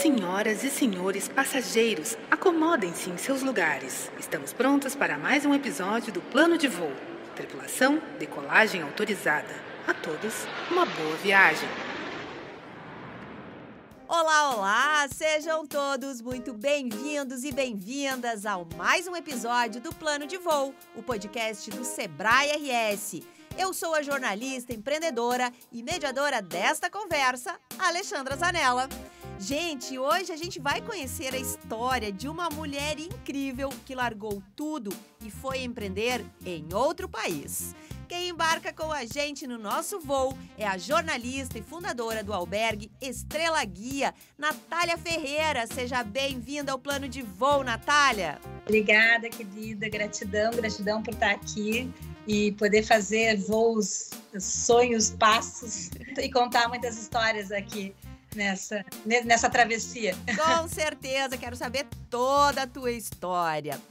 Senhoras e senhores passageiros, acomodem-se em seus lugares. Estamos prontos para mais um episódio do Plano de Voo. Tripulação, decolagem autorizada. A todos, uma boa viagem. Olá, olá! Sejam todos muito bem-vindos e bem-vindas ao mais um episódio do Plano de Voo, o podcast do Sebrae RS. Eu sou a jornalista, empreendedora e mediadora desta conversa, Alexandra Zanella. Gente, hoje a gente vai conhecer a história de uma mulher incrível que largou tudo e foi empreender em outro país. Quem embarca com a gente no nosso voo é a jornalista e fundadora do albergue Estrela Guia, Natália Ferreira. Seja bem-vinda ao Plano de Voo, Natália. Obrigada, querida. Gratidão por estar aqui e poder fazer voos, sonhos, passos e contar muitas histórias aqui nessa travessia. Com certeza, quero saber toda a tua história.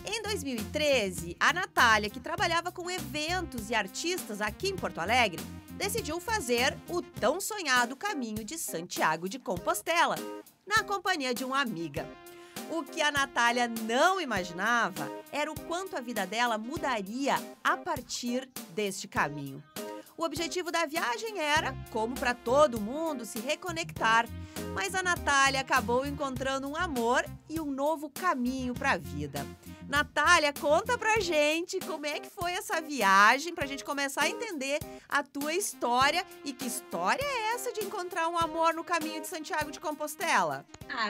Em 2013, a Natália, que trabalhava com eventos e artistas aqui em Porto Alegre, decidiu fazer o tão sonhado caminho de Santiago de Compostela, na companhia de uma amiga. O que a Natália não imaginava era o quanto a vida dela mudaria a partir deste caminho. O objetivo da viagem era, como para todo mundo, se reconectar, mas a Natália acabou encontrando um amor e um novo caminho para a vida. Natália, conta pra gente como é que foi essa viagem, pra gente começar a entender a tua história e que história é essa de encontrar um amor no caminho de Santiago de Compostela?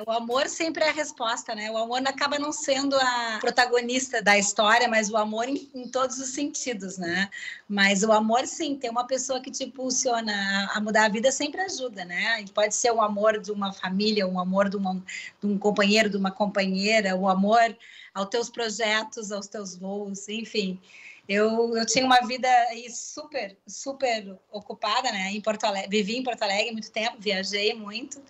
O amor sempre é a resposta, né? O amor acaba não sendo a protagonista da história, mas o amor em todos os sentidos, né? Mas o amor, sim, ter uma pessoa que te impulsiona a mudar a vida sempre ajuda, né? E pode ser o amor de uma família, um amor de um companheiro, de uma companheira, o amor aos teus projetos, aos teus voos, enfim. Eu tinha uma vida aí super ocupada, né? Em Porto Alegre, vivi em Porto Alegre muito tempo, viajei muito.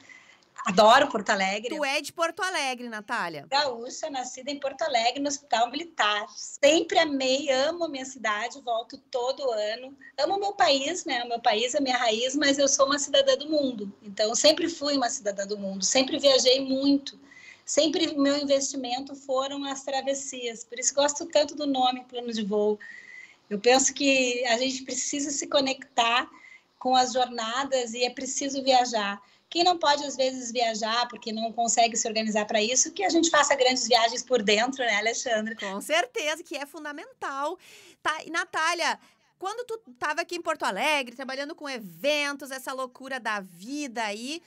Adoro Porto Alegre. Tu é de Porto Alegre, Natália? Gaúcha, nascida em Porto Alegre, no Hospital Militar. Sempre amei, amo a minha cidade, volto todo ano. Amo o meu país, né? O meu país é a minha raiz, mas eu sou uma cidadã do mundo. Então, sempre fui uma cidadã do mundo, sempre viajei muito. Sempre meu investimento foram as travessias, por isso gosto tanto do nome Plano de Voo. Eu penso que a gente precisa se conectar com as jornadas e é preciso viajar. Quem não pode, às vezes, viajar porque não consegue se organizar para isso, que a gente faça grandes viagens por dentro, né, Alexandra? Com certeza, que é fundamental. Tá, e Natália, quando tu estava aqui em Porto Alegre, trabalhando com eventos, essa loucura da vida aí,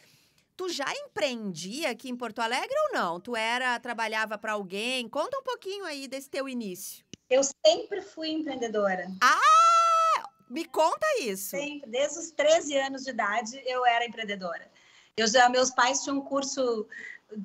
tu já empreendia aqui em Porto Alegre ou não? Tu trabalhava para alguém? Conta um pouquinho aí desse teu início. Eu sempre fui empreendedora. Me conta isso. Sempre, desde os 13 anos de idade, eu era empreendedora. Meus pais tinham um curso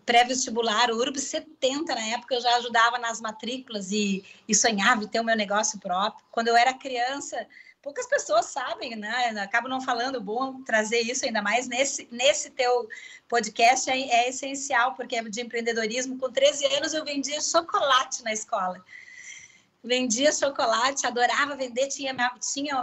pré-vestibular, o URB 70, na época eu já ajudava nas matrículas e sonhava em ter o meu negócio próprio. Quando eu era criança, poucas pessoas sabem, né? Acabo não falando, bom trazer isso ainda mais nesse teu podcast é essencial, porque é de empreendedorismo. Com 13 anos eu vendia chocolate na escola. Vendia chocolate, adorava vender, tinha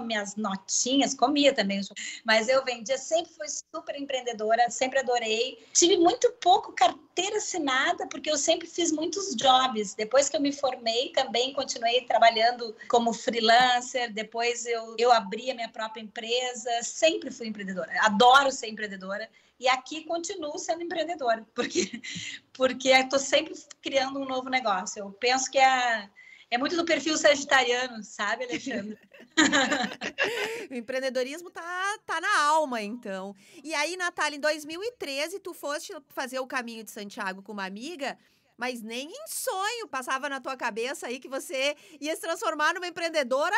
minhas notinhas, comia também, mas eu vendia, sempre fui super empreendedora, sempre adorei. Tive muito pouco carteira assinada, porque eu sempre fiz muitos jobs. Depois que eu me formei, também continuei trabalhando como freelancer, depois eu abri a minha própria empresa, sempre fui empreendedora, adoro ser empreendedora. E aqui continuo sendo empreendedora, porque estou sempre criando um novo negócio. Eu penso que é muito do perfil sagitariano, sabe, Alexandre? O empreendedorismo tá na alma, então. E aí, Natália, em 2013, tu foste fazer o caminho de Santiago com uma amiga, mas nem em sonho passava na tua cabeça aí que você ia se transformar numa empreendedora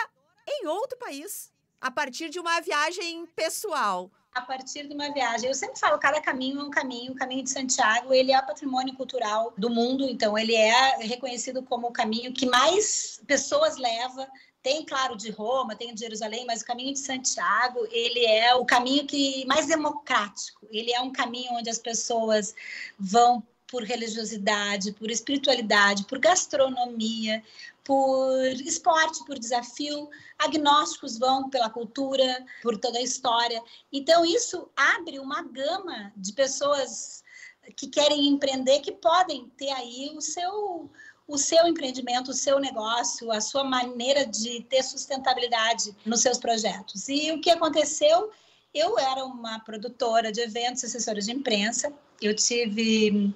em outro país, a partir de uma viagem pessoal. A partir de uma viagem. Eu sempre falo, cada caminho é um caminho. O caminho de Santiago, ele é patrimônio cultural do mundo, então ele é reconhecido como o caminho que mais pessoas leva. Tem, claro, de Roma, tem de Jerusalém, mas o caminho de Santiago, ele é o caminho mais democrático. Ele é um caminho onde as pessoas vão por religiosidade, por espiritualidade, por gastronomia, por esporte, por desafio. Agnósticos vão pela cultura, por toda a história. Então, isso abre uma gama de pessoas que querem empreender, que podem ter aí o seu empreendimento, o seu negócio, a sua maneira de ter sustentabilidade nos seus projetos. E o que aconteceu? Eu era uma produtora de eventos, assessora de imprensa. Eu tive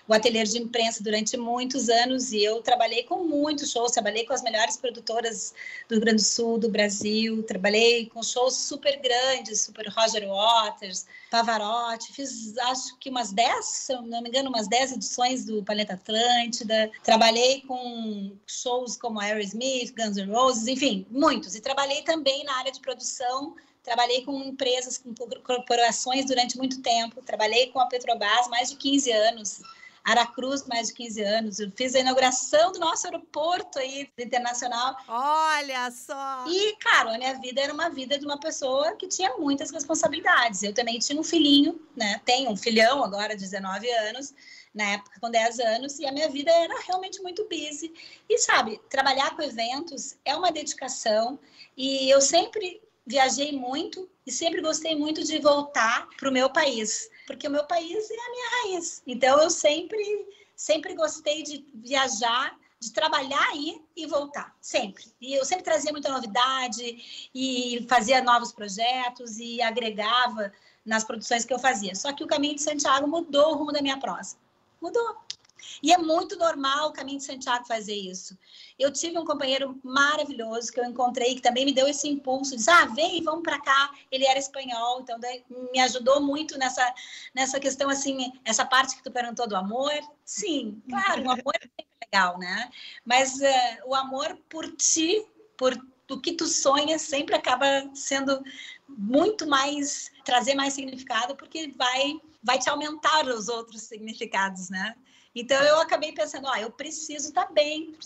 o ateliê de imprensa durante muitos anos e eu trabalhei com muitos shows, trabalhei com as melhores produtoras do Rio Grande do Sul, do Brasil, trabalhei com shows super grandes, super Roger Waters, Pavarotti, fiz acho que umas 10, se não me engano, umas 10 edições do Planeta Atlântida, trabalhei com shows como Aerosmith, Guns N' Roses, enfim, muitos. E trabalhei também na área de produção. Trabalhei com empresas, com corporações durante muito tempo. Trabalhei com a Petrobras mais de 15 anos. Aracruz, mais de 15 anos. Eu fiz a inauguração do nosso aeroporto aí, internacional. Olha só! E, claro, a minha vida era uma vida de uma pessoa que tinha muitas responsabilidades. Eu também tinha um filhinho, né? Tenho um filhão agora de 19 anos, na época com 10 anos, e a minha vida era realmente muito busy. E, sabe, trabalhar com eventos é uma dedicação, e eu sempre viajei muito e sempre gostei muito de voltar para o meu país, porque o meu país é a minha raiz. Então, eu sempre gostei de viajar, de trabalhar aí e voltar, sempre. E eu sempre trazia muita novidade e fazia novos projetos e agregava nas produções que eu fazia. Só que o Caminho de Santiago mudou o rumo da minha prosa. Mudou. E é muito normal o Caminho de Santiago fazer isso. Eu tive um companheiro maravilhoso que eu encontrei, que também me deu esse impulso, disse, vem, vamos para cá. Ele era espanhol, então me ajudou muito nessa questão, assim, essa parte que tu perguntou do amor. Sim, claro, o amor é sempre legal, né? Mas o amor por ti, por o que tu sonha, sempre acaba sendo muito mais, trazer mais significado, porque vai te aumentar os outros significados, né? Então, eu acabei pensando, eu preciso estar bem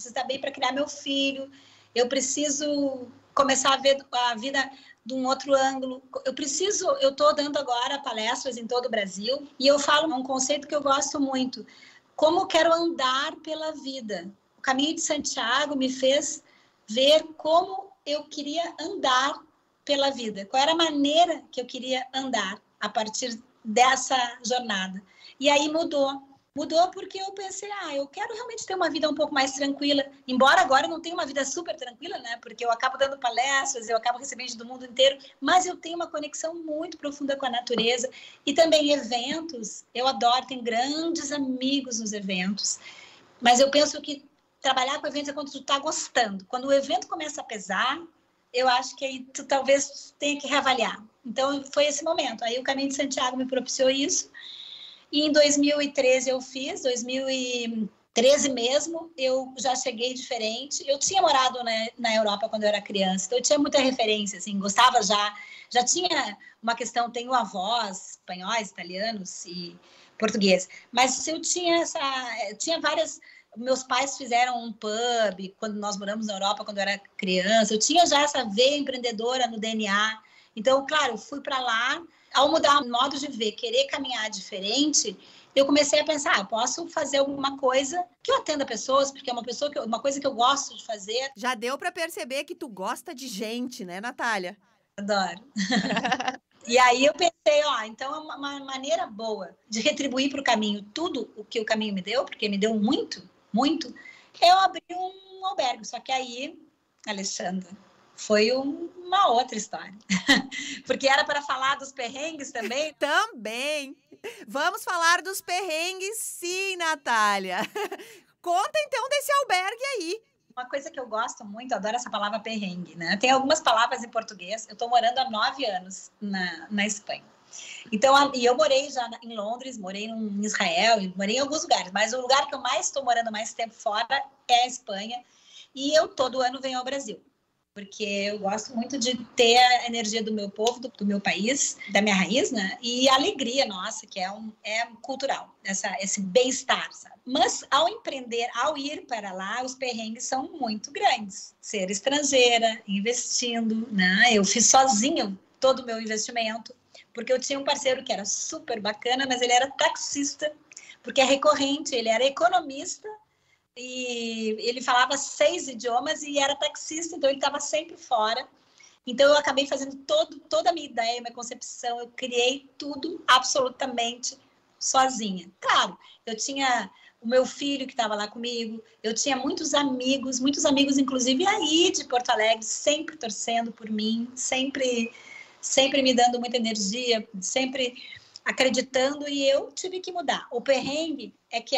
para criar meu filho, eu preciso começar a ver a vida de um outro ângulo. Eu estou dando agora palestras em todo o Brasil e eu falo um conceito que eu gosto muito, como eu quero andar pela vida. O Caminho de Santiago me fez ver como eu queria andar pela vida, qual era a maneira que eu queria andar a partir dessa jornada. E aí mudou porque eu pensei, eu quero realmente ter uma vida um pouco mais tranquila, embora agora eu não tenha uma vida super tranquila, né? Porque eu acabo dando palestras, eu acabo recebendo gente do mundo inteiro, mas eu tenho uma conexão muito profunda com a natureza e também eventos. Eu adoro, tenho grandes amigos nos eventos, mas eu penso que trabalhar com eventos é quando tu tá gostando. Quando o evento começa a pesar, eu acho que aí tu talvez tenha que reavaliar. Então, foi esse momento. Aí o Caminho de Santiago me propiciou isso. E em 2013 eu fiz, 2013 mesmo, eu já cheguei diferente. Eu tinha morado na Europa quando eu era criança, então eu tinha muita referência, assim, gostava já tinha uma questão, tenho avós espanhóis, italianos e português, mas eu tinha várias. Meus pais fizeram um pub quando nós moramos na Europa, quando eu era criança. Eu tinha já essa veia empreendedora no DNA. Então, claro, eu fui para lá. Ao mudar o modo de ver, querer caminhar diferente, eu comecei a pensar, eu posso fazer alguma coisa que eu atenda pessoas, porque é uma coisa que eu gosto de fazer. Já deu para perceber que tu gosta de gente, né, Natália? Adoro. E aí eu pensei, então é uma maneira boa de retribuir para o caminho tudo o que o caminho me deu, porque me deu muito, muito, eu abri um albergue. Só que aí, Alexandra, foi uma outra história. Porque era para falar dos perrengues também. Também! Vamos falar dos perrengues, sim, Natália. Conta então desse albergue aí. Uma coisa que eu gosto muito, eu adoro essa palavra perrengue, né? Tem algumas palavras em português. Eu estou morando há 9 anos na Espanha. Então, e eu morei já em Londres, morei em Israel, morei em alguns lugares, mas o lugar que eu mais estou morando mais tempo fora é a Espanha. E eu todo ano venho ao Brasil, porque eu gosto muito de ter a energia do meu povo, do meu país, da minha raiz, né? E a alegria nossa, que é cultural, esse bem-estar, sabe? Mas ao empreender, ao ir para lá, os perrengues são muito grandes. Ser estrangeira, investindo, né? Eu fiz sozinha todo o meu investimento, porque eu tinha um parceiro que era super bacana, mas ele era taxista, porque é recorrente, ele era economista, e ele falava 6 idiomas e era taxista, então ele estava sempre fora. Então eu acabei fazendo toda a minha ideia, minha concepção, eu criei tudo absolutamente sozinha. Claro, eu tinha o meu filho que estava lá comigo, eu tinha muitos amigos, inclusive aí de Porto Alegre, sempre torcendo por mim, sempre me dando muita energia, sempre acreditando, e eu tive que mudar. O perrengue é que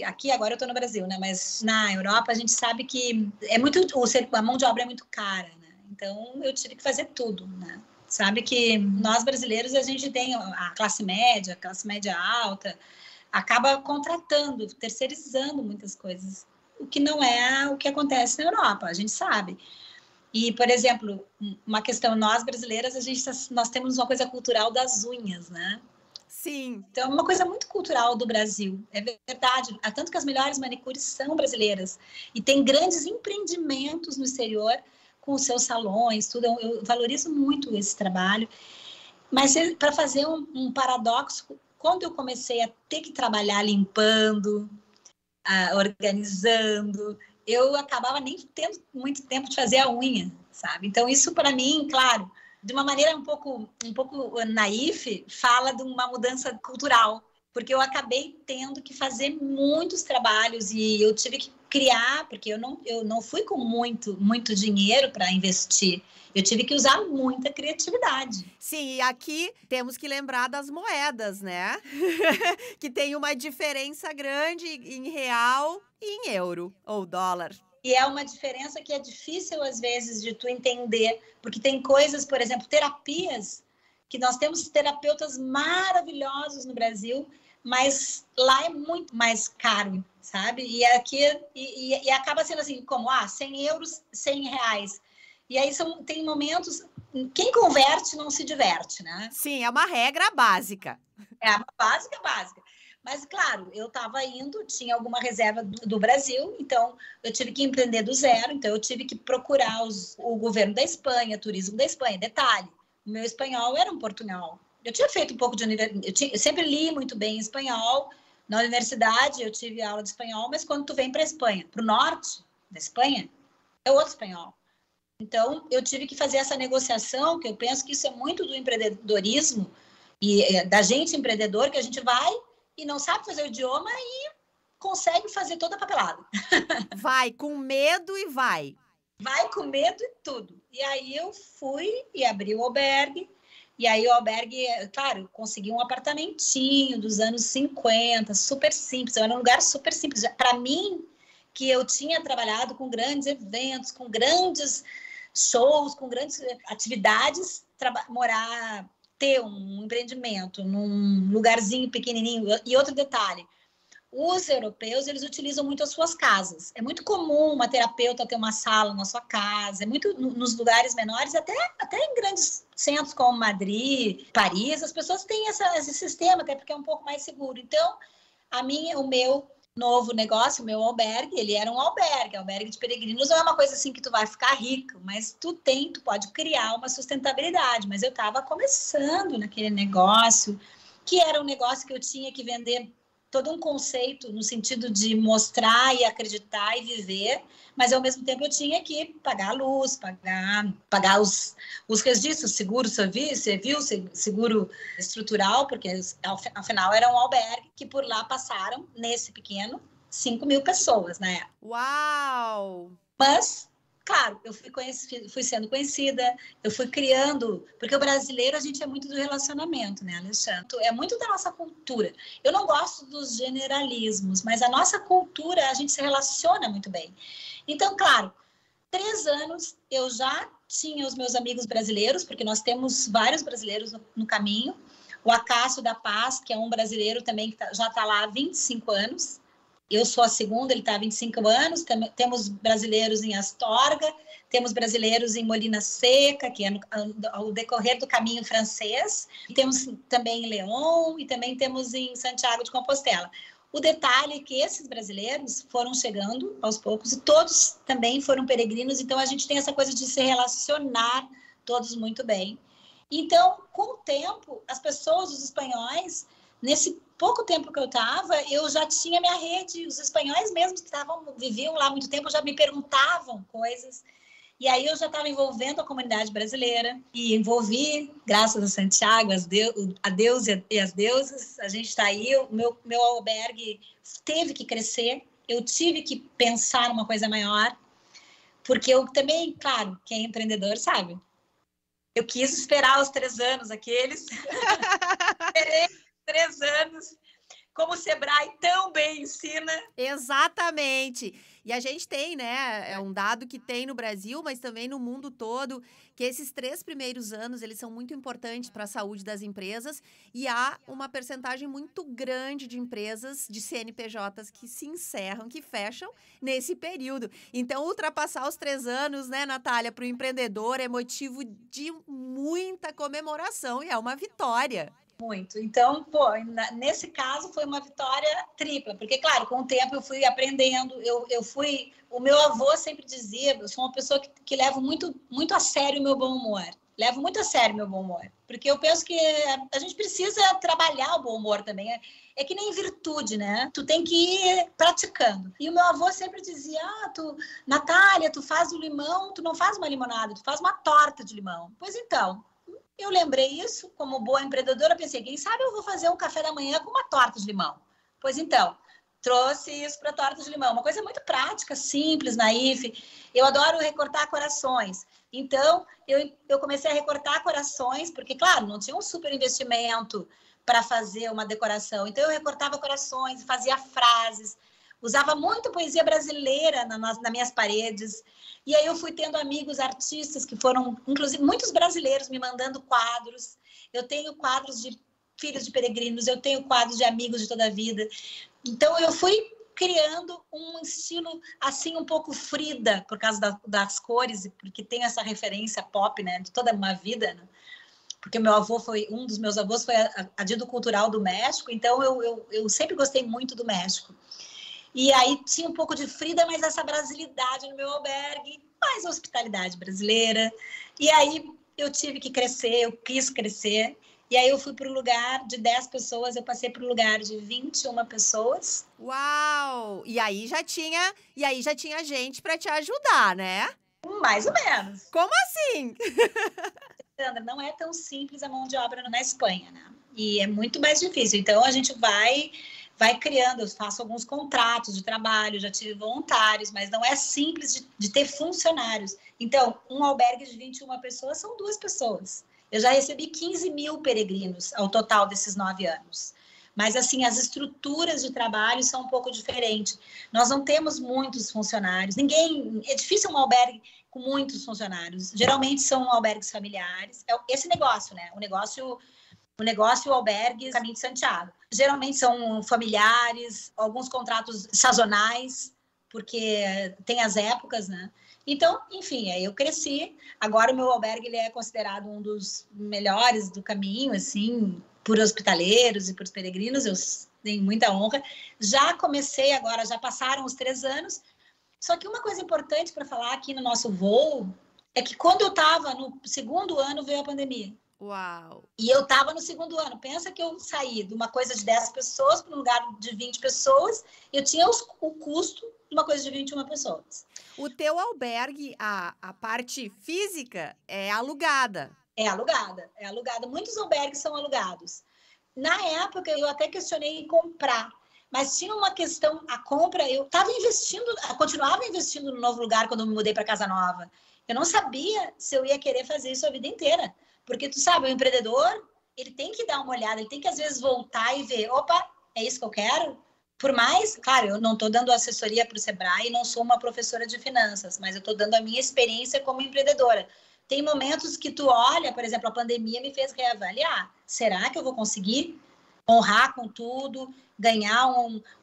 aqui agora eu estou no Brasil, né? Mas na Europa a gente sabe que a mão de obra é muito cara, né? Então eu tive que fazer tudo, né? Sabe que nós brasileiros, a gente tem a classe média alta, acaba contratando, terceirizando muitas coisas, o que não é o que acontece na Europa, a gente sabe. E, por exemplo, uma questão, nós brasileiras, nós temos uma coisa cultural das unhas, né? Sim. Então, é uma coisa muito cultural do Brasil, é verdade. Há tanto que as melhores manicures são brasileiras. E tem grandes empreendimentos no exterior com os seus salões, tudo. Eu valorizo muito esse trabalho. Mas, para fazer um paradoxo, quando eu comecei a ter que trabalhar limpando, organizando, eu acabava nem tendo muito tempo de fazer a unha, sabe? Então, isso para mim, claro, de uma maneira um pouco naif, fala de uma mudança cultural, porque eu acabei tendo que fazer muitos trabalhos e eu tive que criar, porque eu não fui com muito dinheiro para investir. Eu tive que usar muita criatividade. Sim, e aqui temos que lembrar das moedas, né? Que tem uma diferença grande em real e em euro ou dólar. E é uma diferença que é difícil, às vezes, de tu entender, porque tem coisas, por exemplo, terapias, que nós temos terapeutas maravilhosos no Brasil, mas lá é muito mais caro, sabe? E aqui e acaba sendo assim, como 100 euros, 100 reais. E aí tem momentos, quem converte não se diverte, né? Sim, é uma regra básica. É uma básica. Mas, claro, eu estava tinha alguma reserva do Brasil, então eu tive que empreender do zero, então eu tive que procurar o governo da Espanha, turismo da Espanha. Detalhe, o meu espanhol era um portunhol. Eu tinha feito um pouco de universidade, eu sempre li muito bem espanhol. Na universidade eu tive aula de espanhol, mas quando tu vem para a Espanha, para o norte da Espanha, é outro espanhol. Então, eu tive que fazer essa negociação, que eu penso que isso é muito do empreendedorismo e da gente empreendedor, que a gente vai e não sabe fazer o idioma e consegue fazer toda a papelada. Vai com medo e vai. Vai com medo e tudo. E aí eu fui e abri o albergue. E aí o albergue, claro, consegui um apartamentinho dos anos 50, super simples. Era um lugar super simples. Para mim, que eu tinha trabalhado com grandes eventos, com grandes shows, com grandes atividades, ter um empreendimento num lugarzinho pequenininho. E outro detalhe, os europeus, eles utilizam muito as suas casas. É muito comum uma terapeuta ter uma sala na sua casa, é muito nos lugares menores, até em grandes centros como Madrid, Paris, as pessoas têm esse sistema, até porque é um pouco mais seguro. Então, o meu novo negócio, o meu albergue, ele era um albergue de peregrinos, não é uma coisa assim que tu vai ficar rico, mas tu pode criar uma sustentabilidade, mas eu estava começando naquele negócio, que era um negócio que eu tinha que vender todo um conceito no sentido de mostrar e acreditar e viver, mas ao mesmo tempo eu tinha que pagar a luz, pagar os registros, seguro civil, seguro estrutural, porque afinal era um albergue que por lá passaram, nesse pequeno, 5.000 pessoas na época. Uau! Mas, claro, eu fui sendo conhecida, eu fui criando, porque o brasileiro, a gente é muito do relacionamento, né, Alexandre? É muito da nossa cultura. Eu não gosto dos generalismos, mas a nossa cultura, a gente se relaciona muito bem. Então, claro, 3 anos eu já tinha os meus amigos brasileiros, porque nós temos vários brasileiros no caminho. O Acácio da Paz, que é um brasileiro também que já está lá há 25 anos. Eu sou a segunda, ele está há 25 anos. Temos brasileiros em Astorga, temos brasileiros em Molina Seca, que é ao decorrer do caminho francês. Temos também em León e também temos em Santiago de Compostela. O detalhe é que esses brasileiros foram chegando aos poucos e todos também foram peregrinos, então a gente tem essa coisa de se relacionar todos muito bem. Então, com o tempo, as pessoas, os espanhóis, nesse pouco tempo que eu estava, eu já tinha minha rede, os espanhóis mesmos que viviam lá há muito tempo já me perguntavam coisas. E aí eu já estava envolvendo a comunidade brasileira e envolvi, graças a Santiago, a Deus e as deusas, a gente está aí, o meu albergue teve que crescer, eu tive que pensar numa coisa maior, porque eu também, claro, quem é empreendedor sabe, eu quis esperar os 3 anos aqueles, esperei 3 anos, como o Sebrae tão bem ensina. Exatamente. E a gente tem, né, é um dado que tem no Brasil, mas também no mundo todo, que esses 3 primeiros anos, eles são muito importantes para a saúde das empresas e há uma percentagem muito grande de empresas, de CNPJs que se encerram, que fecham nesse período. Então, ultrapassar os 3 anos, né, Natália, para o empreendedor é motivo de muita comemoração e é uma vitória. Muito. Então, pô, nesse caso foi uma vitória tripla, porque, claro, com o tempo eu fui aprendendo, o meu avô sempre dizia, eu sou uma pessoa que levo muito, muito a sério o meu bom humor. Levo muito a sério o meu bom humor, porque eu penso que a gente precisa trabalhar o bom humor também. É que nem virtude, né? Tu tem que ir praticando. E o meu avô sempre dizia, Natália, tu faz o limão, tu não faz uma limonada, tu faz uma torta de limão. Pois então, eu lembrei isso, como boa empreendedora, pensei, quem sabe eu vou fazer um café da manhã com uma torta de limão. Pois então, trouxe isso para a torta de limão. Uma coisa muito prática, simples, naif. Eu adoro recortar corações. Então, eu comecei a recortar corações, porque, claro, não tinha um super investimento para fazer uma decoração. Então, eu recortava corações, fazia frases, usava muito poesia brasileira nas minhas paredes. E aí eu fui tendo amigos artistas que foram, inclusive, muitos brasileiros me mandando quadros. Eu tenho quadros de filhos de peregrinos, eu tenho quadros de amigos de toda a vida. Então, eu fui criando um estilo, assim, um pouco Frida, por causa das cores, porque tem essa referência pop, né, de toda uma vida, né? Porque um dos meus avós foi adido cultural do México, então eu sempre gostei muito do México. E aí tinha um pouco de Frida, mas essa brasilidade no meu albergue, mais hospitalidade brasileira. E aí eu tive que crescer, eu quis crescer. E aí eu fui para o lugar de 10 pessoas, eu passei para o lugar de 21 pessoas. Uau! E aí já tinha gente para te ajudar, né? Mais ou menos. Como assim? Sandra, não é tão simples a mão de obra na Espanha, né? E é muito mais difícil. Então a gente vai criando, eu faço alguns contratos de trabalho, já tive voluntários, mas não é simples de ter funcionários. Então, um albergue de 21 pessoas são 2 pessoas. Eu já recebi 15 mil peregrinos ao total desses 9 anos. Mas, assim, as estruturas de trabalho são um pouco diferentes. Nós não temos muitos funcionários. É difícil um albergue com muitos funcionários. Geralmente são albergues familiares. É esse negócio, né? O negócio, o albergue, Caminho de Santiago. Geralmente são familiares, alguns contratos sazonais, porque tem as épocas, né? Então, enfim, aí eu cresci. Agora o meu albergue ele é considerado um dos melhores do caminho, assim, por hospitaleiros e por peregrinos. Eu tenho muita honra. Já comecei agora, já passaram os 3 anos. Só que uma coisa importante para falar aqui no nosso voo é que quando eu estava no 2º ano veio a pandemia. Uau! E eu estava no 2º ano. Pensa que eu saí de uma coisa de 10 pessoas para um lugar de 20 pessoas. Eu tinha o custo de uma coisa de 21 pessoas. O teu albergue, a parte física é alugada. É alugada. Muitos albergues são alugados. Na época, eu até questionei em comprar. Mas tinha uma questão, a compra, eu estava investindo, continuava investindo no novo lugar quando eu me mudei para Casa Nova. Eu não sabia se eu ia querer fazer isso a vida inteira. Porque, tu sabe, o empreendedor, ele tem que dar uma olhada, ele tem que, às vezes, voltar e ver, opa, é isso que eu quero? Por mais, claro, eu não estou dando assessoria para o Sebrae, não sou uma professora de finanças, mas eu estou dando a minha experiência como empreendedora. Tem momentos que tu olha, por exemplo, a pandemia me fez reavaliar. Será que eu vou conseguir honrar com tudo, ganhar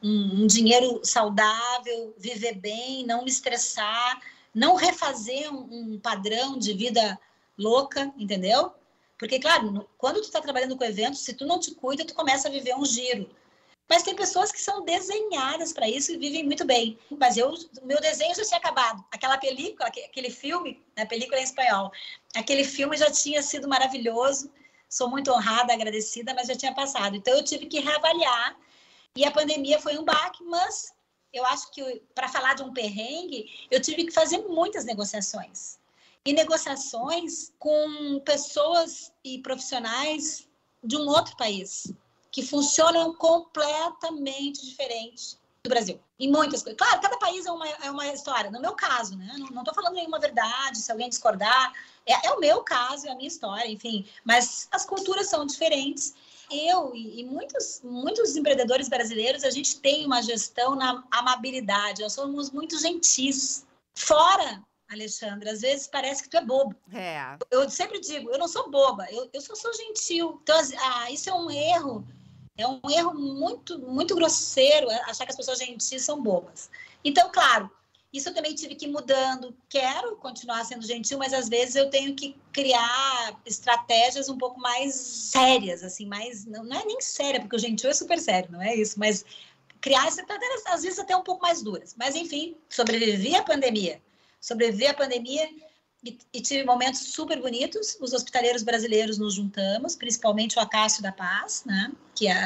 um dinheiro saudável, viver bem, não me estressar, não refazer um padrão de vida louca, entendeu? Porque, claro, quando tu está trabalhando com eventos, se tu não te cuida, tu começa a viver um giro. Mas tem pessoas que são desenhadas para isso e vivem muito bem. Mas o meu desenho já tinha acabado. Aquela película, aquele filme, a película em espanhol, aquele filme já tinha sido maravilhoso. Sou muito honrada, agradecida, mas já tinha passado. Então, eu tive que reavaliar. E a pandemia foi um baque, mas eu acho que, para falar de um perrengue, eu tive que fazer muitas negociações. e negociações com pessoas e profissionais de um outro país, que funcionam completamente diferente do Brasil, em muitas coisas. Claro, cada país é uma história. No meu caso, né? Não estou falando nenhuma verdade, se alguém discordar, é o meu caso, é a minha história, enfim. Mas as culturas são diferentes. Eu e muitos empreendedores brasileiros, a gente tem uma gestão na amabilidade. Nós somos muito gentis. Fora, Alexandre, às vezes parece que tu é bobo. Eu sempre digo, eu não sou boba, eu só sou gentil. Então, isso é um erro. É um erro muito, muito grosseiro achar que as pessoas gentis são bobas. Então, claro, isso eu também tive que ir mudando. Quero continuar sendo gentil, mas às vezes eu tenho que criar estratégias um pouco mais sérias, assim, mais... Não é nem séria, porque o gentil é super sério, não é isso, mas criar estratégias, às vezes, até um pouco mais duras. Mas, enfim, sobrevivi à pandemia e tive momentos super bonitos. Os hospitaleiros brasileiros nos juntamos, principalmente o Acácio da Paz, né?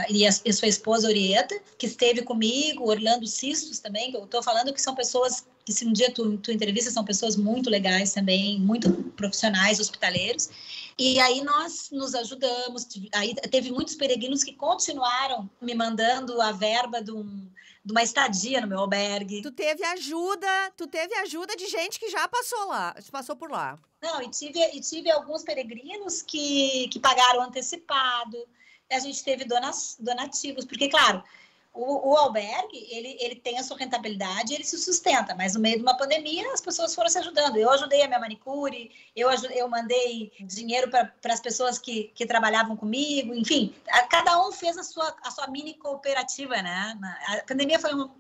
E sua esposa Orieta, que esteve comigo, Orlando Cistos também, que eu estou falando que são pessoas que, se um dia tu entrevista, são pessoas muito legais também, muito profissionais, hospitaleiros. E aí nós nos ajudamos. Aí teve muitos peregrinos que continuaram me mandando a verba de uma estadia no meu albergue. Tu teve ajuda de gente que já passou por lá. Não, e tive alguns peregrinos que pagaram antecipado. A gente teve donativos, porque, claro, o albergue, ele tem a sua rentabilidade, ele se sustenta, mas no meio de uma pandemia as pessoas foram se ajudando. Eu ajudei a minha manicure, eu mandei dinheiro para as pessoas que trabalhavam comigo, enfim, cada um fez a sua mini cooperativa, né? A pandemia foi uma...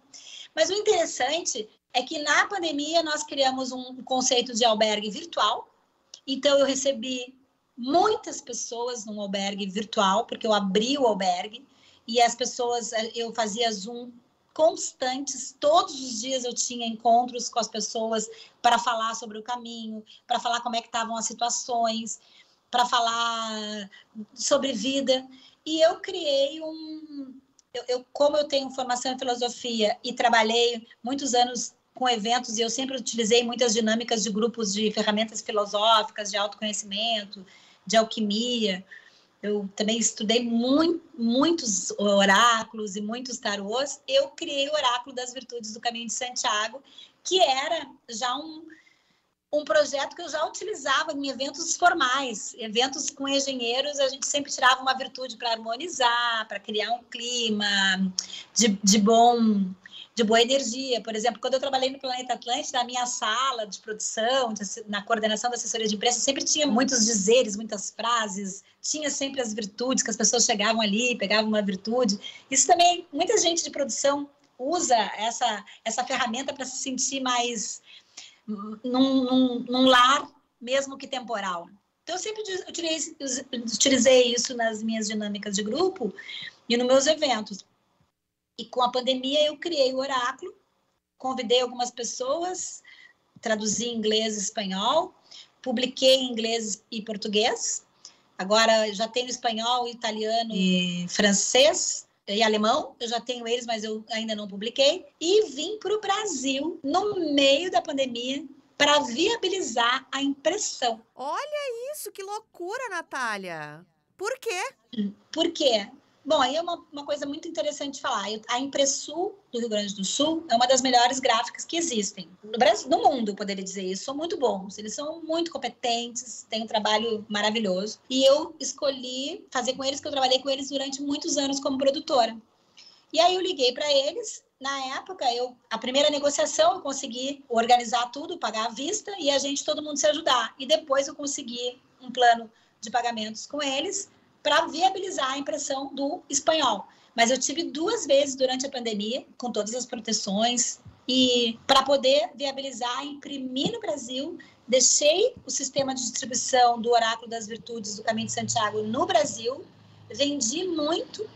Mas o interessante é que na pandemia nós criamos um conceito de albergue virtual. Então eu recebi muitas pessoas num albergue virtual, porque eu abri o albergue, e as pessoas, eu fazia Zoom constantes, todos os dias eu tinha encontros com as pessoas para falar sobre o caminho, para falar como é que estavam as situações, para falar sobre vida. E eu criei como eu tenho formação em filosofia e trabalhei muitos anos com eventos, e eu sempre utilizei muitas dinâmicas de grupos de ferramentas filosóficas, de autoconhecimento, de alquimia. Eu também estudei muitos oráculos e muitos tarôs. Eu criei o Oráculo das Virtudes do Caminho de Santiago, que era já um projeto que eu já utilizava em eventos formais, eventos com engenheiros. A gente sempre tirava uma virtude para harmonizar, para criar um clima de boa energia. Por exemplo, quando eu trabalhei no Planeta Atlântida, na minha sala de produção, na coordenação da assessoria de imprensa, sempre tinha muitos dizeres, muitas frases, tinha sempre as virtudes, que as pessoas chegavam ali, pegavam uma virtude. Isso também, muita gente de produção usa essa ferramenta para se sentir mais num lar, mesmo que temporal. Então, eu sempre utilizei isso nas minhas dinâmicas de grupo e nos meus eventos. E com a pandemia eu criei o oráculo, convidei algumas pessoas, traduzi em inglês e espanhol, publiquei em inglês e português. Agora já tenho espanhol, italiano e francês e alemão. Eu já tenho eles, mas eu ainda não publiquei. E vim para o Brasil no meio da pandemia para viabilizar a impressão. Olha isso, que loucura, Natália! Por quê? Por quê? Bom, aí é uma coisa muito interessante de falar. A Impressul do Rio Grande do Sul é uma das melhores gráficas que existem. No Brasil, no mundo, eu poderia dizer isso. São muito bons. Eles são muito competentes, têm um trabalho maravilhoso. E eu escolhi fazer com eles, que eu trabalhei com eles durante muitos anos como produtora. E aí eu liguei para eles. Na época, a primeira negociação, eu consegui organizar tudo, pagar à vista, e todo mundo se ajudar. E depois eu consegui um plano de pagamentos com eles, para viabilizar a impressão do espanhol. Mas eu tive 2 vezes durante a pandemia, com todas as proteções, e para poder viabilizar, imprimir no Brasil, deixei o sistema de distribuição do Oráculo das Virtudes do Caminho de Santiago no Brasil, vendi muito,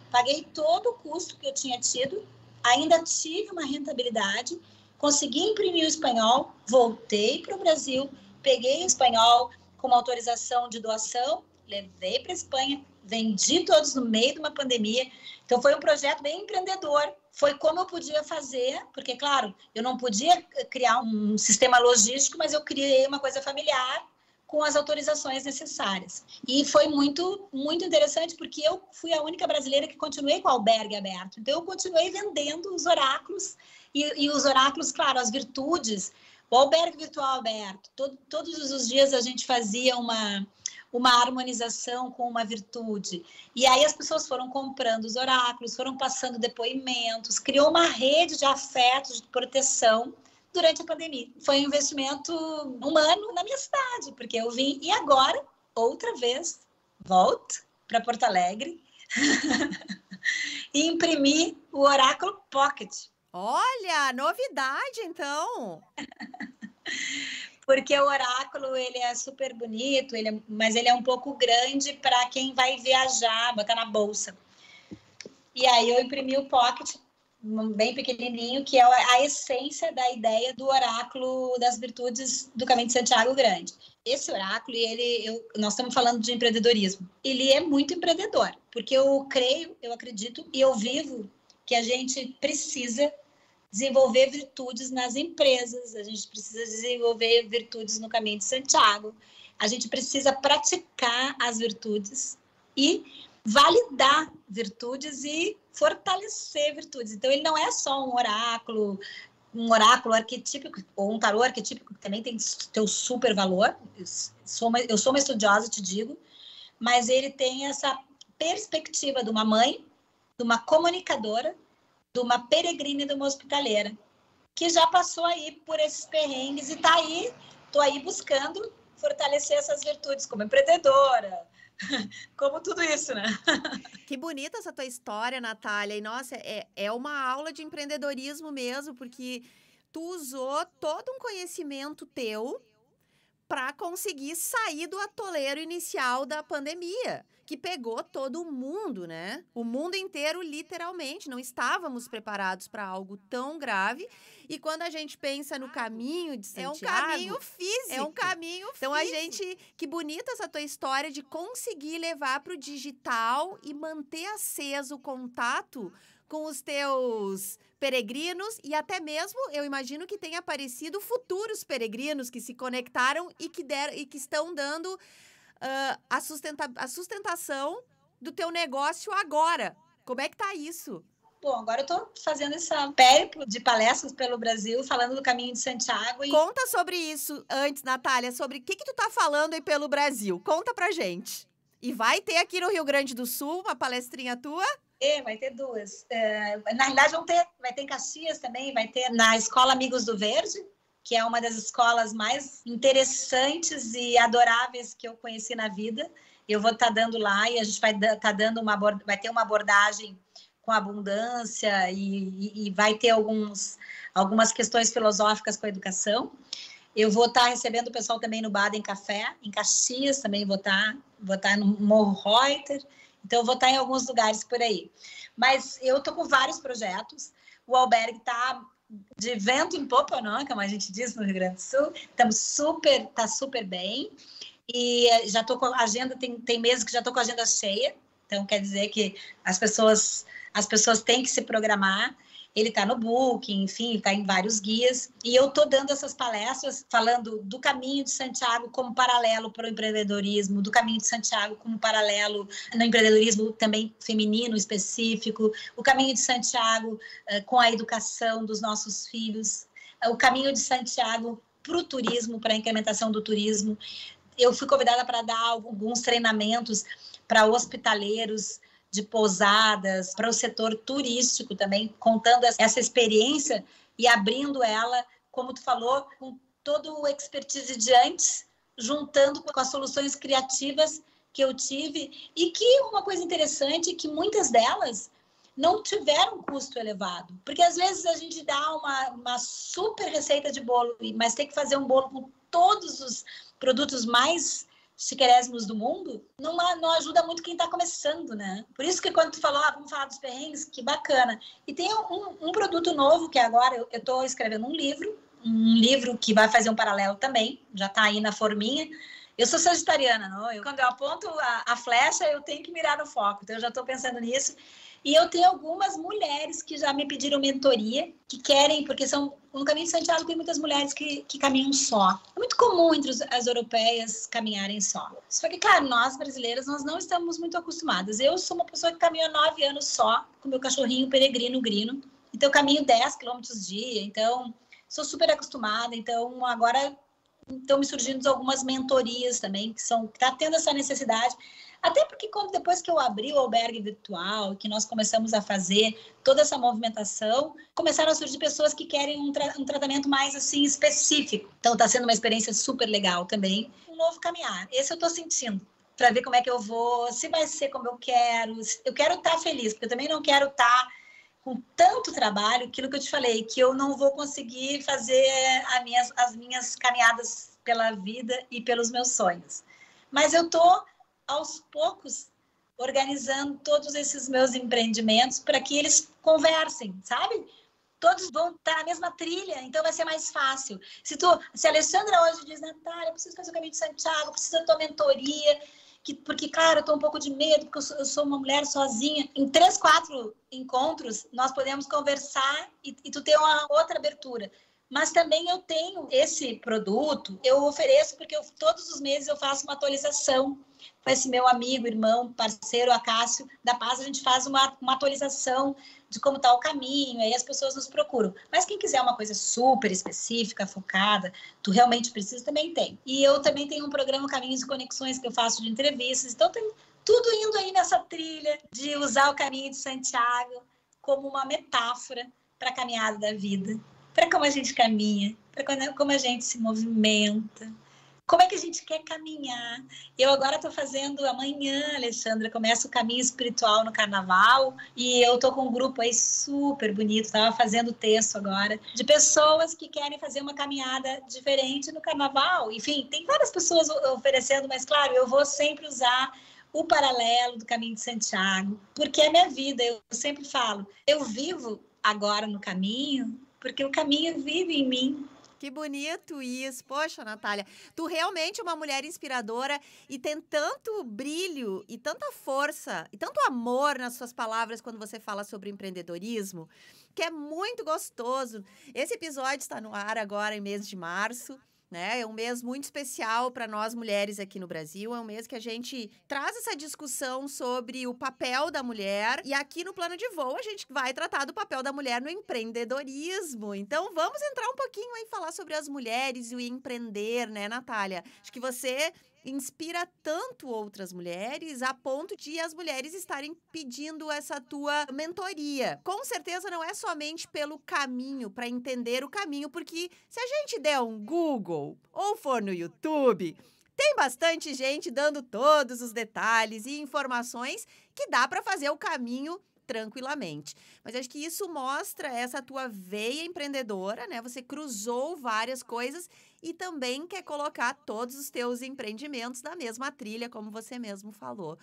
paguei todo o custo que eu tinha tido, ainda tive uma rentabilidade, consegui imprimir o espanhol, voltei para o Brasil, peguei o espanhol com uma autorização de doação, levei para Espanha, vendi todos no meio de uma pandemia. Então, foi um projeto bem empreendedor. Foi como eu podia fazer, porque, claro, eu não podia criar um sistema logístico, mas eu criei uma coisa familiar com as autorizações necessárias. E foi muito, muito interessante, porque eu fui a única brasileira que continuei com o albergue aberto. Então, eu continuei vendendo os oráculos, e os oráculos, claro, as virtudes, o albergue virtual aberto. Todos os dias a gente fazia uma harmonização com uma virtude. E aí as pessoas foram comprando os oráculos, foram passando depoimentos, criou uma rede de afetos, de proteção durante a pandemia. Foi um investimento humano na minha cidade, porque eu vim e agora, outra vez, volto para Porto Alegre e imprimi o Oráculo Pocket. Olha, novidade, então! Porque o oráculo, ele é super bonito, mas ele é um pouco grande para quem vai viajar, botar na bolsa. E aí eu imprimi o Pocket, bem pequenininho, que é a essência da ideia do oráculo das virtudes do Caminho de Santiago Grande. Esse oráculo, nós estamos falando de empreendedorismo. Ele é muito empreendedor, porque eu creio, eu acredito e eu vivo que a gente precisa desenvolver virtudes nas empresas, a gente precisa desenvolver virtudes no Caminho de Santiago, a gente precisa praticar as virtudes e validar virtudes e fortalecer virtudes. Então, ele não é só um oráculo arquetípico, ou um tarô arquetípico, que também tem seu super valor. Eu sou uma estudiosa, te digo, mas ele tem essa perspectiva de uma mãe, de uma comunicadora, de uma peregrina e de uma hospitaleira, que já passou aí por esses perrengues e estou aí buscando fortalecer essas virtudes como empreendedora, como tudo isso, né? Que bonita essa tua história, Natália. E, nossa, é uma aula de empreendedorismo mesmo, porque tu usou todo um conhecimento teu para conseguir sair do atoleiro inicial da pandemia, que pegou todo mundo, né? O mundo inteiro, literalmente. Não estávamos preparados para algo tão grave. E quando a gente pensa no caminho de Santiago... É um caminho físico. É um caminho físico. Então, que bonita essa tua história de conseguir levar para o digital e manter aceso o contato com os teus peregrinos e até mesmo, eu imagino que tenha aparecido futuros peregrinos que se conectaram e que estão dando a sustentação do teu negócio agora. Como é que tá isso? Bom, agora eu estou fazendo esse périplo de palestras pelo Brasil, falando do Caminho de Santiago. Conta sobre isso antes, Natália, sobre o que tu tá falando aí pelo Brasil. Conta pra gente. E vai ter aqui no Rio Grande do Sul uma palestrinha tua? Vai ter duas. Na realidade, vai ter em Caxias também, vai ter na Escola Amigos do Verde, que é uma das escolas mais interessantes e adoráveis que eu conheci na vida. Eu vou estar dando lá e a gente vai ter uma abordagem com abundância e vai ter algumas questões filosóficas com a educação. Eu vou estar recebendo o pessoal também no Baden Café, em Caxias também vou estar no Morro Reuter. Então, eu vou estar em alguns lugares por aí. Mas eu estou com vários projetos. O albergue está de vento em popa, não, como a gente diz no Rio Grande do Sul. Está super bem. E já estou com a agenda, tem meses que já estou com a agenda cheia. Então, quer dizer que as pessoas têm que se programar. Ele está no Booking, enfim, está em vários guias. E eu estou dando essas palestras falando do Caminho de Santiago como paralelo para o empreendedorismo, do Caminho de Santiago como paralelo no empreendedorismo também feminino específico, o Caminho de Santiago com a educação dos nossos filhos, o Caminho de Santiago para o turismo, para a incrementação do turismo. Eu fui convidada para dar alguns treinamentos para hospitaleiros, de pousadas, para o setor turístico também, contando essa experiência e abrindo ela, como tu falou, com todo o expertise de antes, juntando com as soluções criativas que eu tive, e que uma coisa interessante é que muitas delas não tiveram custo elevado, porque às vezes a gente dá uma super receita de bolo, mas tem que fazer um bolo com todos os produtos mais chiquerésimos do mundo, não ajuda muito quem está começando, né? Por isso que quando tu falou, vamos falar dos perrengues, que bacana. E tem um produto novo que agora eu estou escrevendo um livro que vai fazer um paralelo também, já está aí na forminha. Eu sou sagitariana, não? Quando eu aponto a flecha, eu tenho que mirar no foco. Então, eu já estou pensando nisso. E eu tenho algumas mulheres que já me pediram mentoria, que querem, porque no Caminho de Santiago tem muitas mulheres que caminham só. É muito comum entre as europeias caminharem só. Só que, claro, nós brasileiras, nós não estamos muito acostumadas. Eu sou uma pessoa que caminha 9 anos só, com meu cachorrinho peregrino, Grino. Então, eu caminho 10 quilômetros dia. Então, sou super acostumada. Então, agora estão me surgindo algumas mentorias também, que tá tendo essa necessidade. Até porque depois que eu abri o albergue virtual, que nós começamos a fazer toda essa movimentação, começaram a surgir pessoas que querem um tratamento mais assim específico. Então está sendo uma experiência super legal também. Um novo caminhar. Esse eu estou sentindo. Para ver como é que eu vou, se vai ser como eu quero. Eu quero estar feliz, porque eu também não quero estar com tanto trabalho, aquilo que eu te falei, que eu não vou conseguir fazer as minhas caminhadas pela vida e pelos meus sonhos. Mas eu estou aos poucos, organizando todos esses meus empreendimentos para que eles conversem, sabe? Todos vão estar na mesma trilha, então vai ser mais fácil. Se a Alexandra hoje diz, Natália, eu preciso fazer o Caminho de Santiago, eu preciso da tua mentoria, porque, claro, eu estou um pouco de medo, porque eu sou uma mulher sozinha. Em 3, 4 encontros, nós podemos conversar e tu ter uma outra abertura. Mas também eu tenho esse produto, eu ofereço porque todos os meses eu faço uma atualização com esse meu amigo, irmão, parceiro, Acácio, da Paz, a gente faz uma atualização de como está o caminho, aí as pessoas nos procuram. Mas quem quiser uma coisa super específica, focada, tu realmente precisa, também tem. E eu também tenho um programa Caminhos e Conexões que eu faço de entrevistas, então tem tudo indo aí nessa trilha de usar o Caminho de Santiago como uma metáfora para a caminhada da vida. Para como a gente caminha, para como a gente se movimenta, como é que a gente quer caminhar. Eu agora estou fazendo, amanhã, Alexandra, começa o Caminho Espiritual no Carnaval, e eu estou com um grupo aí super bonito, estava fazendo texto agora, de pessoas que querem fazer uma caminhada diferente no Carnaval. Enfim, tem várias pessoas oferecendo, mas claro, eu vou sempre usar o paralelo do Caminho de Santiago, porque é minha vida. Eu sempre falo, eu vivo agora no caminho, porque o caminho vive em mim. Que bonito isso. Poxa, Natália, tu realmente é uma mulher inspiradora e tem tanto brilho e tanta força e tanto amor nas suas palavras quando você fala sobre empreendedorismo, que é muito gostoso. Esse episódio está no ar agora em mês de março. Né? É um mês muito especial para nós mulheres aqui no Brasil, é um mês que a gente traz essa discussão sobre o papel da mulher, e aqui no Plano de Voo a gente vai tratar do papel da mulher no empreendedorismo. Então vamos entrar um pouquinho aí e falar sobre as mulheres e o empreender, né, Natália? Acho que você inspira tanto outras mulheres a ponto de as mulheres estarem pedindo essa tua mentoria. Com certeza não é somente pelo caminho, para entender o caminho, porque se a gente der um Google ou for no YouTube, tem bastante gente dando todos os detalhes e informações que dá para fazer o caminho tranquilamente. Mas acho que isso mostra essa tua veia empreendedora, né? Você cruzou várias coisas e também quer colocar todos os teus empreendimentos na mesma trilha, como você mesmo falou.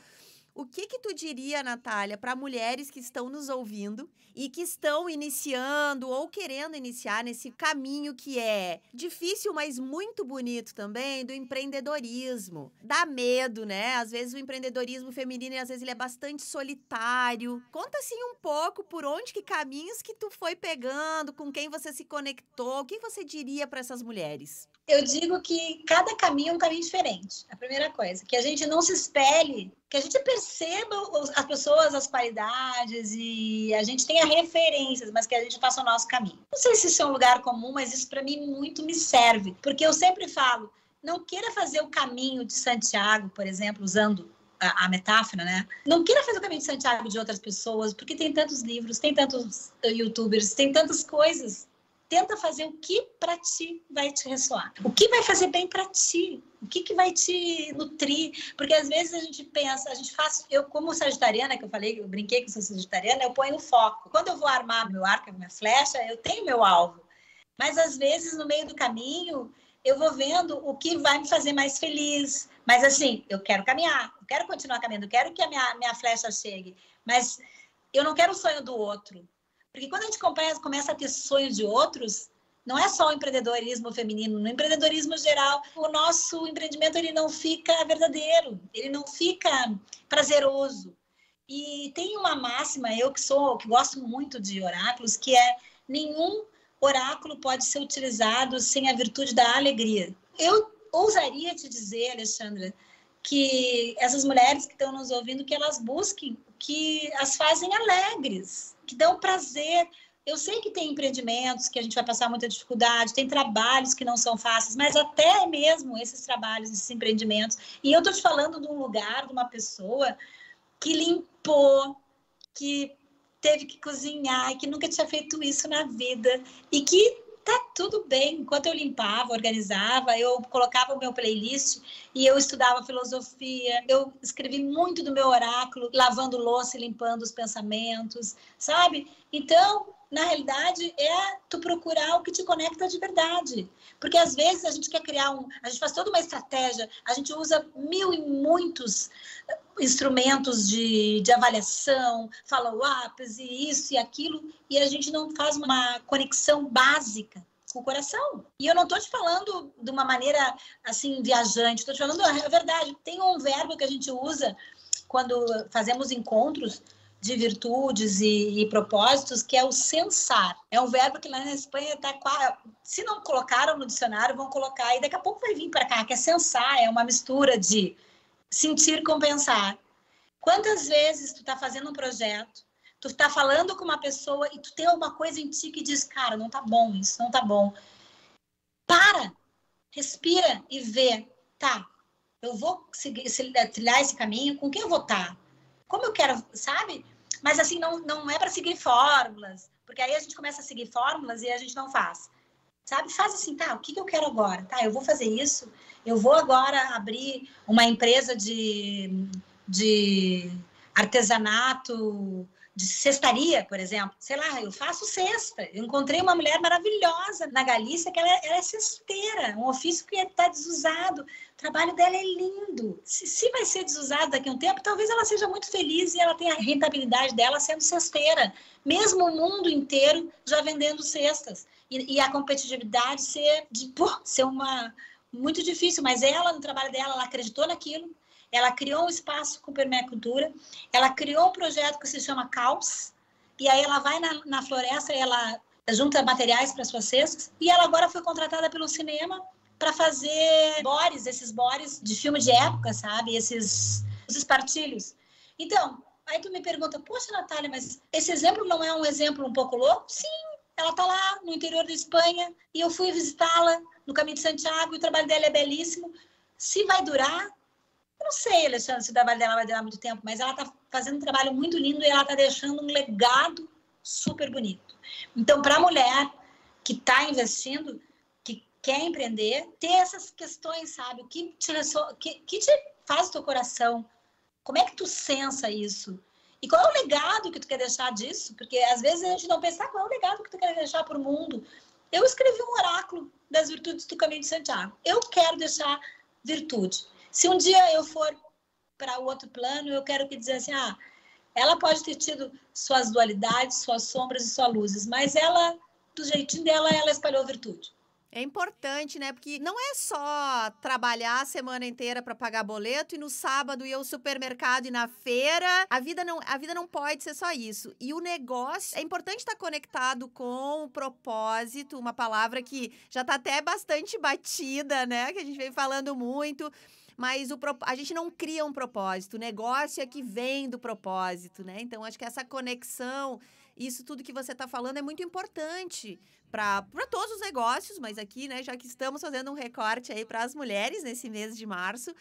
O que tu diria, Natália, para mulheres que estão nos ouvindo e que estão iniciando ou querendo iniciar nesse caminho que é difícil, mas muito bonito também, do empreendedorismo? Dá medo, né? Às vezes o empreendedorismo feminino, às vezes ele é bastante solitário. Conta assim um pouco por onde que caminhos que tu foi pegando, com quem você se conectou, o que você diria para essas mulheres? Eu digo que cada caminho é um caminho diferente. A primeira coisa, que a gente não se espelhe, que a gente perceba as pessoas, as qualidades, e a gente tenha referências, mas que a gente faça o nosso caminho. Não sei se isso é um lugar comum, mas isso para mim muito me serve, porque eu sempre falo, não queira fazer o caminho de Santiago, por exemplo, usando a metáfora, né? Não queira fazer o caminho de Santiago de outras pessoas, porque tem tantos livros, tem tantos youtubers, tem tantas coisas. Tenta fazer o que para ti vai te ressoar. O que vai fazer bem para ti? O que vai te nutrir? Porque às vezes a gente pensa, eu como sagitariana, que eu falei, eu brinquei que sou sagitariana, eu ponho o foco. Quando eu vou armar meu arco, minha flecha, eu tenho meu alvo. Mas às vezes no meio do caminho, eu vou vendo o que vai me fazer mais feliz. Mas assim, eu quero caminhar, eu quero continuar caminhando, eu quero que a minha flecha chegue. Mas eu não quero o sonho do outro. Porque quando a gente começa a ter sonhos de outros, não é só o empreendedorismo feminino, no empreendedorismo geral, o nosso empreendimento ele não fica verdadeiro, ele não fica prazeroso. E tem uma máxima, eu que gosto muito de oráculos, que é: nenhum oráculo pode ser utilizado sem a virtude da alegria. Eu ousaria te dizer, Alexandra, que essas mulheres que estão nos ouvindo, que elas busquem o que as fazem alegres, que dão prazer. Eu sei que tem empreendimentos que a gente vai passar muita dificuldade, tem trabalhos que não são fáceis, mas até mesmo esses trabalhos, esses empreendimentos. E eu estou te falando de um lugar, de uma pessoa que limpou, que teve que cozinhar, e que nunca tinha feito isso na vida, e que tá tudo bem. Enquanto eu limpava, organizava, eu colocava o meu playlist e eu estudava filosofia, eu escrevi muito do meu oráculo, lavando louça e limpando os pensamentos, sabe? Então, na realidade, é tu procurar o que te conecta de verdade. Porque, às vezes, a gente quer criar a gente faz toda uma estratégia, a gente usa mil e muitos instrumentos de avaliação, follow-ups e isso e aquilo, e a gente não faz uma conexão básica com o coração. E eu não estou te falando de uma maneira, assim, viajante, estou te falando a verdade. Tem um verbo que a gente usa quando fazemos encontros de virtudes e propósitos, que é o sensar. É um verbo que lá na Espanha está quase... Se não colocaram no dicionário, vão colocar, e daqui a pouco vai vir para cá, que é sensar, é uma mistura de sentir com pensar. Quantas vezes tu está fazendo um projeto, tu está falando com uma pessoa e tu tem alguma coisa em ti que diz: cara, não tá bom isso, não tá bom. Para, respira e vê. Tá, eu vou trilhar esse caminho, com quem eu vou estar? Como eu quero, sabe? Mas assim, não é para seguir fórmulas, porque aí a gente começa a seguir fórmulas e a gente não faz. Sabe? Faz assim, tá, o que eu quero agora? Tá, eu vou fazer isso, eu vou agora abrir uma empresa de artesanato, de cestaria, por exemplo. Sei lá, eu faço cesta. Eu encontrei uma mulher maravilhosa na Galícia, que ela é cesteira, um ofício que está desusado. O trabalho dela é lindo. Se vai ser desusado daqui a um tempo, talvez ela seja muito feliz e ela tenha a rentabilidade dela sendo cesteira. Mesmo o mundo inteiro já vendendo cestas. E a competitividade ser uma... muito difícil, mas ela, no trabalho dela, ela acreditou naquilo. Ela criou um espaço com permacultura, ela criou um projeto que se chama Caos, e aí ela vai na floresta e ela junta materiais para suas cestas, e ela agora foi contratada pelo cinema para fazer bores, esses bores de filme de época, sabe? Esses espartilhos. Então, aí tu me pergunta: poxa, Natália, mas esse exemplo não é um exemplo um pouco louco? Sim, ela está lá no interior da Espanha, e eu fui visitá-la no Caminho de Santiago, e o trabalho dela é belíssimo. Se vai durar... Eu não sei, Alexandre, se o trabalho dela vai durar muito tempo, mas ela está fazendo um trabalho muito lindo e ela está deixando um legado super bonito. Então, para a mulher que está investindo, que quer empreender, ter essas questões, sabe? O que te faz o teu coração? Como é que tu sensa isso? E qual é o legado que tu quer deixar disso? Porque, às vezes, a gente não pensa qual é o legado que tu quer deixar para o mundo. Eu escrevi um oráculo das virtudes do Caminho de Santiago. Eu quero deixar virtude. Se um dia eu for para o outro plano, eu quero dizer assim: ela pode ter tido suas dualidades, suas sombras e suas luzes, mas ela, do jeitinho dela, ela espalhou virtude. É importante, né? Porque não é só trabalhar a semana inteira para pagar boleto e no sábado ir ao supermercado e na feira. A vida não pode ser só isso. E o negócio, é importante estar conectado com o propósito, uma palavra que já está até bastante batida, né? Que a gente vem falando muito. Mas a gente não cria um propósito, o negócio é que vem do propósito, né? Então, acho que essa conexão, isso tudo que você está falando é muito importante para todos os negócios, mas aqui, né, já que estamos fazendo um recorte aí para as mulheres nesse mês de março,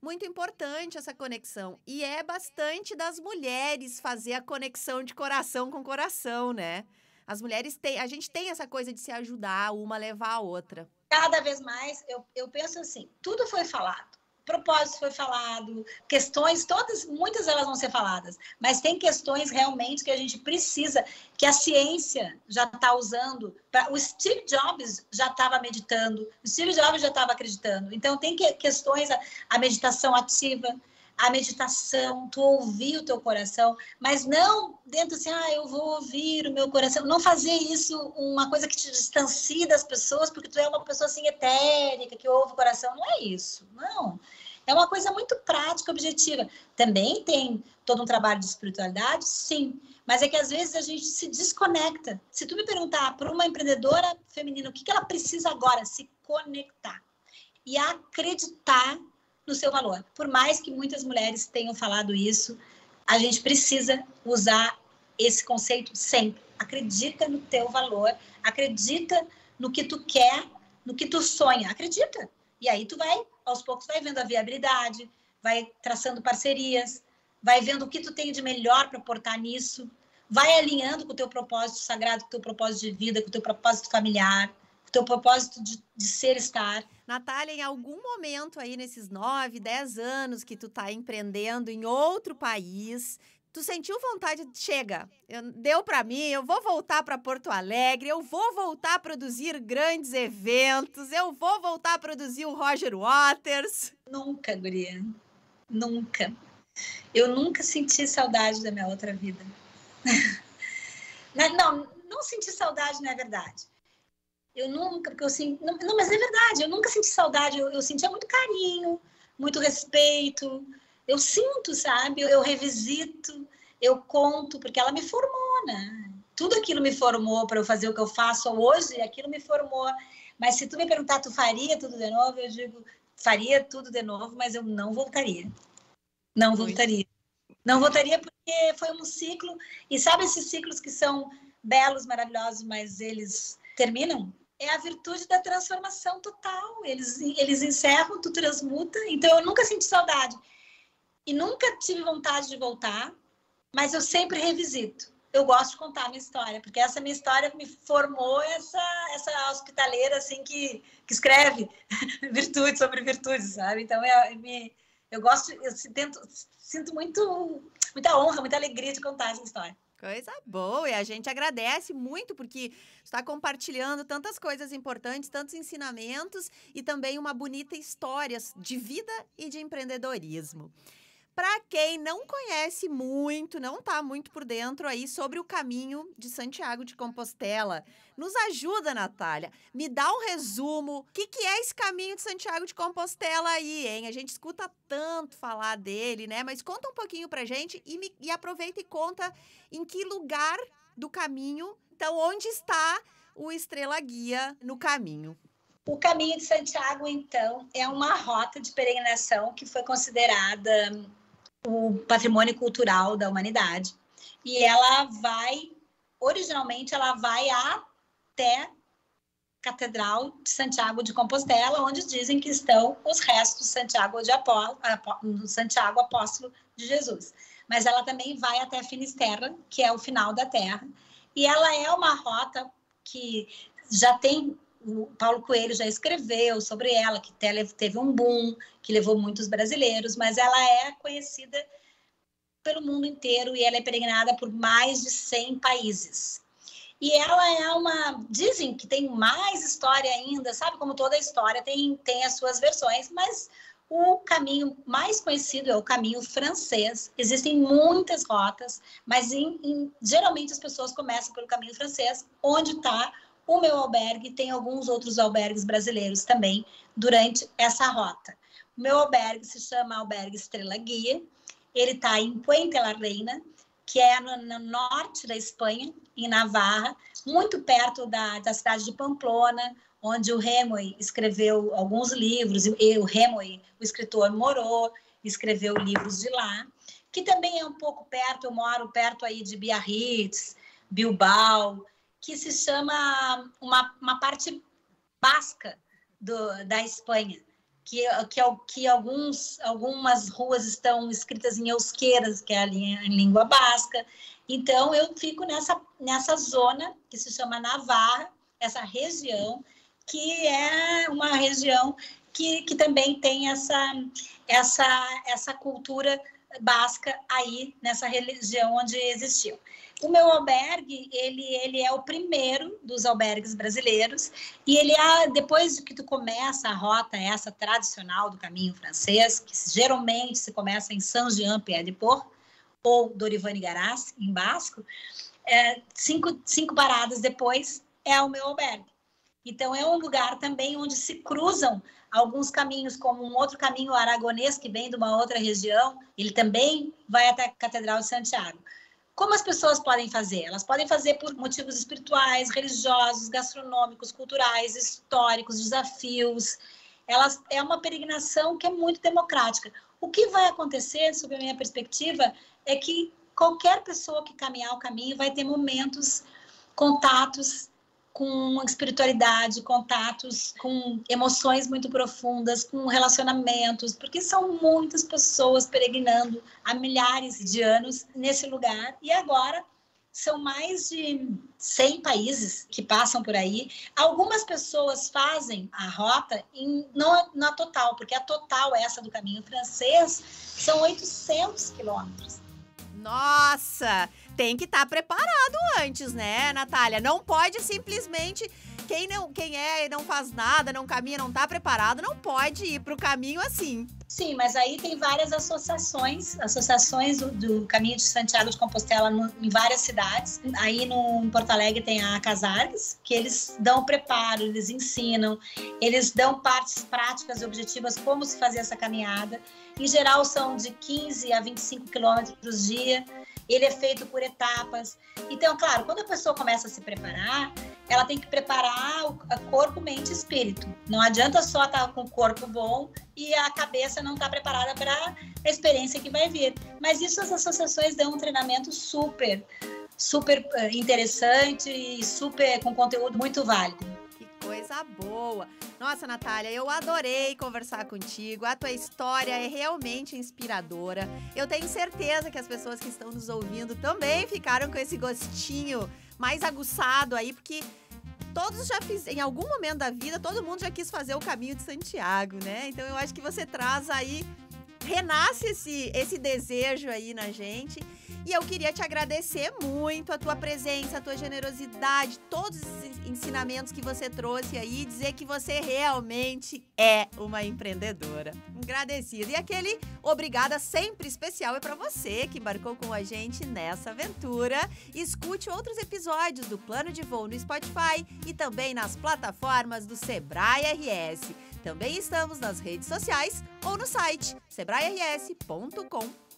muito importante essa conexão. E é bastante das mulheres fazer a conexão de coração com coração, né? As mulheres a gente tem essa coisa de se ajudar, uma levar a outra. Cada vez mais, eu penso assim, tudo foi falado. Propósito foi falado, questões, muitas elas vão ser faladas, mas tem questões realmente que a gente precisa, que a ciência já está usando. O Steve Jobs já estava meditando, o Steve Jobs já estava acreditando. Então, tem questões, a meditação ativa, a meditação, tu ouvir o teu coração, mas não dentro assim, eu vou ouvir o meu coração. Não fazer isso uma coisa que te distancie das pessoas, porque tu é uma pessoa assim etérica, que ouve o coração. Não é isso, não. É uma coisa muito prática, objetiva. Também tem todo um trabalho de espiritualidade, sim, mas é que às vezes a gente se desconecta. Se tu me perguntar para uma empreendedora feminina o que ela precisa agora, se conectar e acreditar no seu valor. Por mais que muitas mulheres tenham falado isso, a gente precisa usar esse conceito sempre. Acredita no teu valor, acredita no que tu quer, no que tu sonha, acredita. E aí tu vai, aos poucos, vai vendo a viabilidade, vai traçando parcerias, vai vendo o que tu tem de melhor para aportar nisso, vai alinhando com o teu propósito sagrado, com o teu propósito de vida, com o teu propósito familiar, com o teu propósito de ser, estar. Natália, em algum momento aí nesses 9, 10 anos que tu tá empreendendo em outro país, tu sentiu vontade de, chega, deu para mim, eu vou voltar para Porto Alegre, eu vou voltar a produzir grandes eventos, eu vou voltar a produzir o Roger Waters? Nunca, guria. Nunca. Eu nunca senti saudade da minha outra vida. Não senti saudade, não é verdade. Eu nunca, porque eu sinto... Não, mas é verdade, eu nunca senti saudade, eu sentia muito carinho, muito respeito. Eu sinto, sabe? Eu revisito, eu conto, porque ela me formou, né? Tudo aquilo me formou para eu fazer o que eu faço hoje, aquilo me formou. Mas se tu me perguntar, tu faria tudo de novo? Eu digo, faria tudo de novo, mas eu não voltaria. Não voltaria. Não voltaria porque foi um ciclo. E sabe esses ciclos que são belos, maravilhosos, mas eles terminam? É a virtude da transformação total. Eles encerram, tu transmuta. Então, eu nunca senti saudade. E nunca tive vontade de voltar, mas eu sempre revisito. Eu gosto de contar a minha história, porque essa minha história me formou essa hospitaleira assim, que escreve virtude sobre virtude, sabe? Então, sinto muita honra, muita alegria de contar essa história. Coisa boa, e a gente agradece muito porque está compartilhando tantas coisas importantes, tantos ensinamentos e também uma bonita história de vida e de empreendedorismo. Para quem não conhece muito, não está muito por dentro aí sobre o caminho de Santiago de Compostela, nos ajuda, Natália. Me dá um resumo. O que é esse caminho de Santiago de Compostela aí, hein? A gente escuta tanto falar dele, né? Mas conta um pouquinho pra gente e aproveita e conta em que lugar do caminho, então onde está o Estrela Guia no caminho. O Caminho de Santiago, então, é uma rota de peregrinação que foi considerada o patrimônio cultural da humanidade. E originalmente, ela vai até Catedral de Santiago de Compostela, onde dizem que estão os restos de Santiago Apóstolo de Jesus. Mas ela também vai até Finisterra, que é o final da Terra. E ela é uma rota que já tem... O Paulo Coelho já escreveu sobre ela, que teve um boom, que levou muitos brasileiros, mas ela é conhecida pelo mundo inteiro e ela é peregrinada por mais de 100 países. E ela dizem que tem mais história ainda, sabe? Como toda história tem as suas versões, mas o caminho mais conhecido é o caminho francês. Existem muitas rotas, mas geralmente as pessoas começam pelo caminho francês, onde está o meu albergue, tem alguns outros albergues brasileiros também durante essa rota. O meu albergue se chama Albergue Estrela Guia, ele está em Puente la Reina, que é no norte da Espanha, em Navarra, muito perto da cidade de Pamplona, onde o Hemingway escreveu alguns livros, o Hemingway, o escritor, morou, escreveu livros de lá, que também é um pouco perto, eu moro perto aí de Biarritz, Bilbao, que se chama uma parte basca da Espanha, que algumas ruas estão escritas em eusqueras, que é a língua basca. Então, eu fico nessa zona que se chama Navarra, essa região, que é uma região que também tem essa cultura basca aí nessa região onde existiu. O meu albergue, ele é o primeiro dos albergues brasileiros e ele depois que tu começa a rota essa tradicional do caminho francês, que geralmente se começa em Saint-Jean-Pied-de-Port ou Dorivane-Garas, em basco, 5 paradas depois é o meu albergue. Então, é um lugar também onde se cruzam alguns caminhos, como um outro caminho aragonês que vem de uma outra região, ele também vai até a Catedral de Santiago. Como as pessoas podem fazer? Elas podem fazer por motivos espirituais, religiosos, gastronômicos, culturais, históricos, desafios. É uma peregrinação que é muito democrática. O que vai acontecer, sob a minha perspectiva, é que qualquer pessoa que caminhar o caminho vai ter momentos, contatos com espiritualidade, contatos com emoções muito profundas, com relacionamentos, porque são muitas pessoas peregrinando há milhares de anos nesse lugar e agora são mais de 100 países que passam por aí. Algumas pessoas fazem a rota não na total, porque a total essa do caminho francês são 800 quilômetros. Nossa, tem que estar preparado antes, né, Natália? Não pode simplesmente quem não faz nada, não caminha, não está preparado, não pode ir para o caminho assim. Sim, mas aí tem várias associações do Caminho de Santiago de Compostela em várias cidades. Aí em Porto Alegre tem a Casargues, que eles dão preparo, eles ensinam, eles dão partes práticas e objetivas como se fazer essa caminhada. Em geral são de 15 a 25 quilômetros dia. Ele é feito por etapas. Então, claro, quando a pessoa começa a se preparar, ela tem que preparar o corpo, mente e espírito. Não adianta só estar com o corpo bom e a cabeça não estar preparada para a experiência que vai vir. Mas isso as associações dão um treinamento super interessante e super com conteúdo muito válido. Que coisa boa! Nossa, Natália, eu adorei conversar contigo. A tua história é realmente inspiradora. Eu tenho certeza que as pessoas que estão nos ouvindo também ficaram com esse gostinho mais aguçado aí, porque todos já fizeram, em algum momento da vida, todo mundo já quis fazer o caminho de Santiago, né? Então eu acho que você traz aí, renasce esse desejo aí na gente. E eu queria te agradecer muito a tua presença, a tua generosidade, todos os ensinamentos que você trouxe aí, dizer que você realmente é uma empreendedora. Agradecida. E aquele obrigada sempre especial é para você que embarcou com a gente nessa aventura. Escute outros episódios do Plano de Voo no Spotify e também nas plataformas do Sebrae RS. Também estamos nas redes sociais ou no site sebrae-rs.com.br.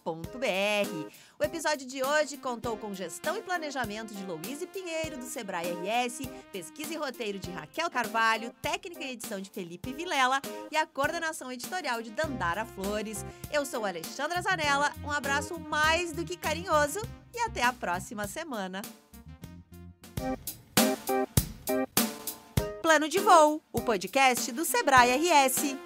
O episódio de hoje contou com gestão e planejamento de Louise Pinheiro, do Sebrae RS, pesquisa e roteiro de Raquel Carvalho, técnica e edição de Felipe Vilela e a coordenação editorial de Dandara Flores. Eu sou Alexandra Zanella, um abraço mais do que carinhoso e até a próxima semana. Plano de Voo, o podcast do Sebrae RS.